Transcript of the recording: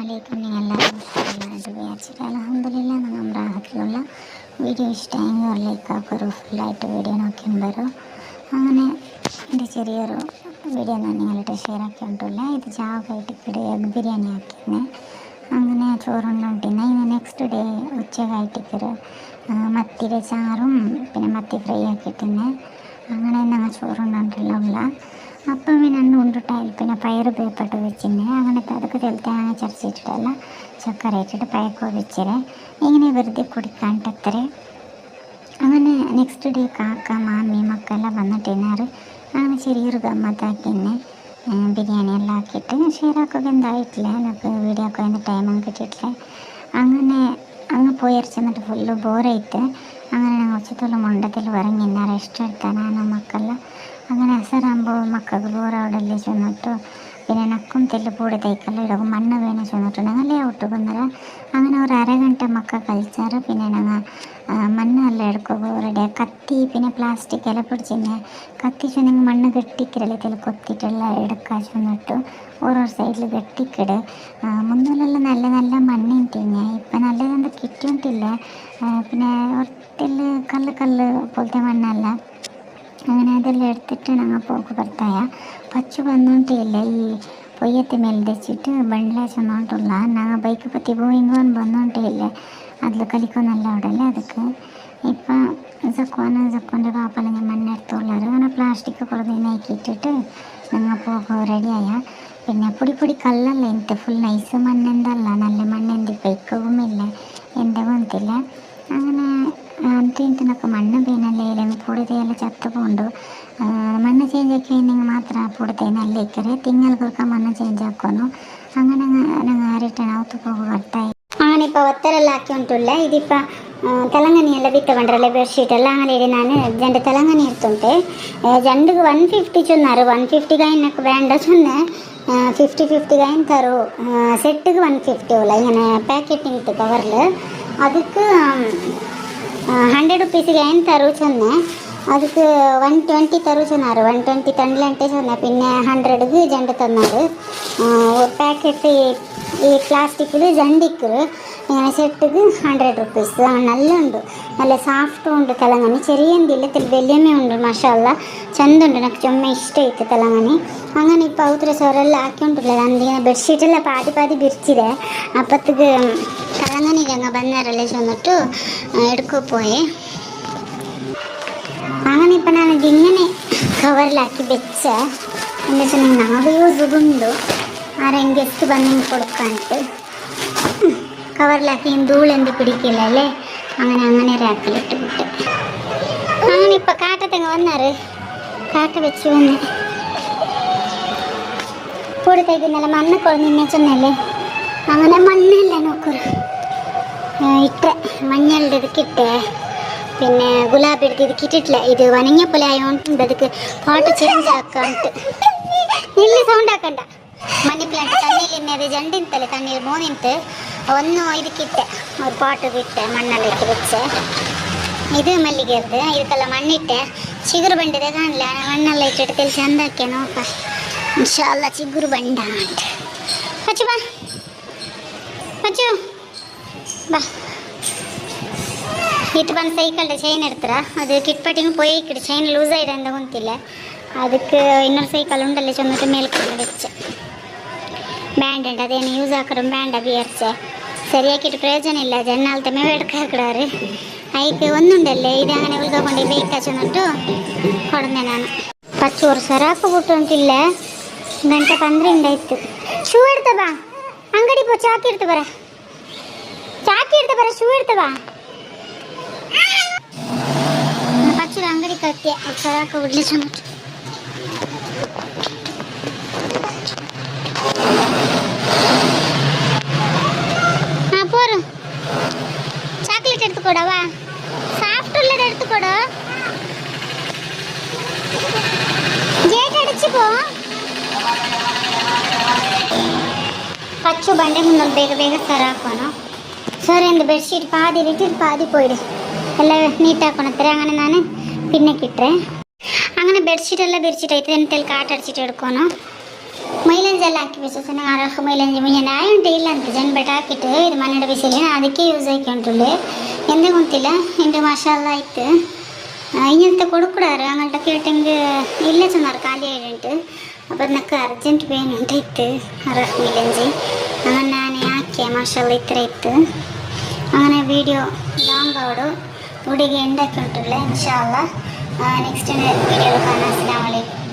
അസ്സലാമലൈക്കും. നിങ്ങളെല്ലാവരും സുഖമായിട്ട് വിചാരിച്ചിട്ട് അൽഹംദുലില്ലാ നമ്മുടെ റാഹത്തിലുള്ള വീഡിയോ ഇഷ്ടമായെങ്കിൽ ഒരു ലൈക്കാക്കൊരു ഫുള്ളായിട്ട് വീഡിയോ നോക്കിയും വരും. അങ്ങനെ എൻ്റെ ചെറിയൊരു വീഡിയോ നിങ്ങളുടെ ഷെയർ ആക്കിയിട്ടില്ല. ഇത് ചാവക്കായിട്ട് എഗ് ബിരിയാണി ആക്കിയിരുന്നേ. അങ്ങനെ ചോറുണ്ടോണ്ടിരുന്ന ഇന്ന് നെക്സ്റ്റ് ഡേ ഉച്ചക്കായിട്ടിക്കൊരു മത്തിയുടെ ചാറും പിന്നെ മത്തി ഫ്രൈ ആക്കിയിട്ടിരുന്നേ. അങ്ങനെ ഞങ്ങൾ ചോറുണ്ടോണ്ടില്ല അപ്പം പിന്നെ ഉണ്ടിട്ടായി പിന്നെ പയർ പേപ്പട്ട് വെച്ചിരുന്നേ. അങ്ങനത്തെ അതൊക്കെ തേങ്ങ ചതച്ചിട്ടിട്ടല്ല ചക്കര ഇട്ടിട്ട് പയക്കോ വെച്ചത് ഇങ്ങനെ വെറുതെ കുടിക്കാണ്ടത്ര. അങ്ങനെ നെക്സ്റ്റ് ഡേ കാക്ക മാമി മക്കളെല്ലാം വന്നിട്ടിരുന്നാറ്. അങ്ങനെ ചെറിയൊരു ഗമ്മത്താക്കിന്നെ ബിരിയാണി എല്ലാം ആക്കിയിട്ട് ഷെയറാക്കൊക്കെ എന്തായിട്ടില്ല. എനിക്ക് വീഡിയോ ഒക്കെ അതിൻ്റെ ടൈമൊന്നും കിട്ടിയിട്ടില്ല. അങ്ങനെ അങ്ങ് പോയിറച്ചെന്നിട്ട് ഫുള്ള് ബോറായിട്ട് അങ്ങനെ ഞങ്ങൾ ഉച്ചത്തോളം മുണ്ടത്തിൽ ഇറങ്ങി റെസ്റ്റ് എടുത്താനാണ് മക്കളെല്ലാം. അങ്ങനെ അസറാകുമ്പോൾ മക്കൾക്ക് ബോറവിടല്ലേ ചെന്നിട്ടു പിന്നെ നക്കും തെല്ലുപൂടി തയ്ക്കല്ല ഇടക്കും മണ്ണ് വീണ് ചെന്നിട്ടുണ്ടെങ്കിൽ ഒട്ടുകുന്നറ. അങ്ങനെ ഒരു അരഗಂಟೆ മക്ക കളിച്ചാറ്. പിന്നെ ഞങ്ങൾ മണ്ണെല്ലാം എടുക്കുക റെഡിയാ കത്തി പിന്നെ പ്ലാസ്റ്റിക് എല്ലാം പിടിച്ചിരുന്നേ. കത്തി ചെന്നെങ്കിൽ മണ്ണ് കെട്ടിക്കിടല്ലേ തെല് കൊത്തിയിട്ടുള്ള എടുക്കാൻ ചെന്നിട്ടു ഓരോ സൈഡിൽ കെട്ടിക്കിട് മുന്നിലെല്ലാം നല്ല നല്ല മണ്ണിട്ടിഞ്ഞ ഇപ്പം നല്ലതെന്ത് കിട്ടിയിട്ടില്ല. പിന്നെ ഒറ്റല് കല്ല് പോലത്തെ മണ്ണല്ല. അങ്ങനെ അതെല്ലാം എടുത്തിട്ട് ഞങ്ങൾ പോക്ക് ಬರ್ತಾಯ പച്ചു വന്നോണ്ടില്ല ഈ പൊയ്യത്തെ ಮೇಲೆ വെച്ചിട്ട് ಬಂಡ್ಲ ചെന്നോണ്ടുള്ള ഞങ്ങൾ ബൈക്ക് പറ്റി പോയിങ്ങോന്ന് വന്നോണ്ടില്ല അതിൽ കളിക്കൊന്നല്ല അവിടെ അല്ലേ. ಅದಕ್ಕೆ ഇപ്പം ജക്കോൻ്റെ പാപ്പല്ലെങ്കിൽ മണ്ണെടുത്തുള്ളവർ അങ്ങനെ പ്ലാസ്റ്റിക് കുറേ നീക്കിയിട്ടിട്ട് ഞങ്ങൾ പോകും റെഡിയായ. പിന്നെ പൊടി കല്ലല്ല എന്ത് ഫുൾ നൈസ് മണ്ണെന്തല്ല നല്ല മണ്ണെന്ത് ബൈക്കുമില്ല എൻ്റെ ಗೊತ್ತಿಲ್ಲ. അങ്ങനെ ಅಂತಿನಕ್ಕೆ ಮಣ್ಣು ಬೇನಲ್ಲೇ ಪುಡಿದೆಲ್ಲ ಚತ್ತ ಕೊಂಡು ಮಣ್ಣು ಚೇಂಜ್ ಆಕಿನೆಂಗೆ ಮಾತ್ರ ಪುಡ್ತೇನೆ ಅಲ್ಲಿ ಇಕ್ಕರೆ ತಿಂಗಳಿಗೆ ಮಣ್ಣು ಚೇಂಜ್ ಹಾಕೋನು അങ്ങനെ ഞങ്ങൾ റിട്ടേൺ ഔത്ത് പോകും ಬರ್ತಾಯಿ. അങ്ങനെ ഇപ്പോൾ ಒತ್ತರೆಲ್ಲ ಹಾಕಿ ಉಂಟುಲ್ಲ ഇതിപ്പ ತೆಲಂಗಾಣಿಯೆಲ್ಲ ಬಿತ್ತ ಬಂಡ್ರಲ್ಲ ಬೆಡ್ಶೀಟ್ ಎಲ್ಲ അങ്ങനെ ನಾನು ಜಂಡು ತೆಲಂಗಾಣಿ ಇರ್ತುಂಟೆ ಜಂಡಿಗೆ 150 ಚೊన్నారు 150 ಗೈನಕ್ಕೆ വേണ്ട ചൊന്നെ 50 ಗೈನ್ ತರು ಸೆಟ್ಟಿಗೆ 150 ഉള്ള ഇങ്ങനെ പാക്കറ്റിംഗ് ഇട്ട് കവറിൽ ಅದಕ್ಕೆ 100 റുപ്പീസിಗೆ ಏನು ತರು ಚೊന്നെ ಅದಕ್ಕೆ 120 ತರು ಚೊన్నారు 120 ತಂಡ್ಲಂಟೆ ಚೊന്നെ പിന്നെ 100ಗೆ ಜಂಡು തന്നാറ്. പാക്കറ്റ് ഈ പ്ലാസ്റ്റിക്കിൽ ജണ്ടിക്കറ് ഇങ്ങനെ സെട്ടിക്ക് 100 റുപ്പീസ്. നല്ല ഉണ്ട് നല്ല സാഫ്റ്റും ഉണ്ട് തെലങ്കാനി ചെറിയന്തില്ല വലിയമേ ഉണ്ട് മാഷാല്ല ചെന്തുണ്ട് എനിക്ക് ചുമ്മ ഇഷ്ടമായിട്ട് തെലങ്കാനി. അങ്ങനെ ഇപ്പോൾ അവത്ര ചോರೆಲ್ಲ ಹಾಕಿಕೊಂಡಿಲ್ಲ ಅಂದಿನ ಬೆಡ್ಶೀಟೆಲ್ಲ ಪಾದಿ ಬಿರ್ಚಿದೆ ಅಪ್ಪತ್ತಿಗೆ തെലങ്കാനിക്ക് അങ്ങ് ಬಂದಾರല്ലേ ചെന്നിട്ട് എടുക്കപ്പോയി. അങ്ങനെ ഇപ്പം ഞാനിത് ഇങ്ങനെ കവറിലാക്കി വെച്ച എന്താ വെച്ചാൽ നാളെ യൂസുണ്ട് ആരെയും ഗസ്റ്റ് ಬಂದು കൊടുക്കാനിട്ട് കവറിലാക്കി ധൂളെന്ത് പിടിക്കില്ല അല്ലേ. അങ്ങനെ റാക്കിലിട്ട് വിട്ട് അങ്ങനെ ഇപ്പം കാട്ടത്തങ്ങ് വന്നാറ് കാട്ട വെച്ച് വന്ന് പൊടി തയ്ക്കുന്നല്ല മണ്ണ് കൊള്ളിന്നെ ചെന്നല്ലേ. അങ്ങനെ മണ്ണെല്ല നോക്കൂ ഇട്ട മഞ്ഞളുടെ ഇതൊക്കെ പിന്നെ ഗുലാബി എടുത്ത് ഇതിക്കിട്ടിട്ടില്ല. ഇത് വനങ്ങിയ പോലെ ആയതുകൊണ്ട് ಅದಕ್ಕೆ ಪಾಟ್ ಚೇಂಜ್ ಹಾಕಂട്ട് ಇಲ್ಲಿ ಸೌಂಡ್ ಹಾಕಂಡ ಮನಿ ಪ್ಲಾಂಟ್ ತಣ್ಣೀಲಿನ್ನದು ಜಂಡಿಂತಲೆ ತಣ್ಣೀರು ಮೂನಿಂತು ಒಂದು ಇದಕ್ಕಿಟ್ಟೆ ഒരു ಪಾಟಿಗಿಟ್ಟೆ ಮಣ್ಣಲ್ಲಿ ಇಟ್ಟು വെച്ച് ഇത് മല്ലികേർದು ಇದಕ್ಕೆಲ್ಲ ಮಣ್ಣಿಟ್ಟೆ ಚಿಗುರು ಬಂಡಿದೆ ಕಾಣಲ ಮಣ್ಣೆಲ್ಲ ಇಟ್ಟಿಟ್ಟು ತೆಲಿ ಚಂದ ಹಾಕಿ ನೋಕ ಇನ್ಶಾಲ್ಲ ಚಿಗುರು ಬಂಡ ಅಂತ ಪಚ್ಚು ಬಾ ಪಚ್ಚು ಬಾ. ഇട്ട് ಬಂದು സൈക്കിളുടെ ചെയിൻ എടുത്തറ അത് കിട്ട്പട്ടിങ് പോയി കിട്ടി ചെയിൻ ലൂസായിട്ട് എന്താ ಗೊತ್ತಿಲ್ಲ. ಅದಕ್ಕೆ ಇನ್ನೊಂದು ಸೈಕಲ್ ಉಂಡಲ್ಲೇ ചെന്നിട്ട് മേൽക്കൊണ്ട് വെച്ച് ಬ್ಯಾಂಡ್ ഉണ്ട് ಅದೇನು ಯೂಸ್ ಹಾಕೋರು ಬ್ಯಾಂಡ ಬಿಯರ್ಚೆ ಸರಿಯಾಕಿಟ್ಟು ಪ್ರಯೋಜನ ಇಲ್ಲ ಜನ್ನಾಲ್ತೆ ಮೇವು എടുക്കാക്കിടാറ് അതിക്ക് ഒന്നുണ്ടല്ലേ ഇത് അങ്ങനെ ഉൾക്കൊണ്ട് ബേക്കാ ചെന്നിട്ട് കൊടുന്നെ ನಾನು പച്ചോറ് ಸರಾಕು ಬಿಟ್ಟುಂಟಿಲ್ಲ ಗಂಟೆ 12 ಆಯ್ತು. ಶೂ എടുത്ത ಬಾ ಅಂಗಡಿ ಪೋ ಚಾಕಿ എടുത്ത് ಬರ ಶೂ എടുത്ത ಬಾ ಪಚ್ಚೂರು ಅಂಗಡಿ ಕತ್ತೆ ಸರಾಕು ಬಿಡ್ಲಿ ಚೆನ್ನಟ್ಟು போறோம். சாக்லேட் எடுத்துக்கோடவா சாஃப்ட் உள்ளது எடுத்துக்கோட கேட் அடிச்சு போ. பச்சு ಬಂಡೆ ಮುನ್ನಲ್ ಬೇಗ ಸರಾಕೋನು ಸರಿ இந்த பெட்ஷீட் பாதி விட்டுட்டு பாதி போயிடு എല്ലാം നീറ്റാക്കണത്രേ. അങ്ങനെ ഞാൻ പിന്നെ കിട്ടേ അങ്ങനെ ബെഡ്ഷീറ്റ് എല്ലാം വിരിച്ചിട്ട് എന്തെങ്കിലും കാറ്റടിച്ചിട്ട് എടുക്കണം. ಮೈಲೇಜ್ ಎಲ್ಲ ಹಾಕಿ ಬಿಸಿ ನಂಗೆ ಅರಕು ಮೈಲೇಜ್ ಮುಂಜಾನೆ ಉಂಟು ಇಲ್ಲ ಅಂತ ಜನ ಬೆಟ್ಟ ಹಾಕಿಟ್ಟು ಇದು ಮನೆಯ ಬಿಸಿಲಿ ಅದಕ್ಕೆ ಯೂಸ್ ಆಯ್ಕೆ ಉಂಟುಳ್ಳಿ ಎಂದೇ ಗೊತ್ತಿಲ್ಲ ಇಂಟು ಮಸಾಲ ಆಯ್ತು ಇಂತ ಕೊಡುಕೂಡಾರು അങ്ങോട്ട് കേട്ടെങ്കിൽ ഇല്ല ചെന്നാർ ಖಾಲಿ ആയിട്ട് അപ്പോൾ എനിക്ക് അർജൻറ്റ് വേണ്ടിയിട്ട് അരക്ക് മൈലേജ് അങ്ങനെ ഞാൻ ಹಾಕಿ ಮಸಾಲ ಇತ್ರ ಇತ್ತು അങ്ങനെ വീഡിയോ ಲಾಂಗ್ ಆವಡು ಹುಡುಗಿ ಎಂಡಕ್ಕೆ ಉಂಟುಳ್ಳೆ ಇನ್ಶಾ ಅಲ್ಲಾ ನೆಕ್ಸ್ಟ್ ವಿಡಿಯೋ ಕಾಣ. ಅಸ್ಸಲಾಮು ಅಲೈಕುಂ.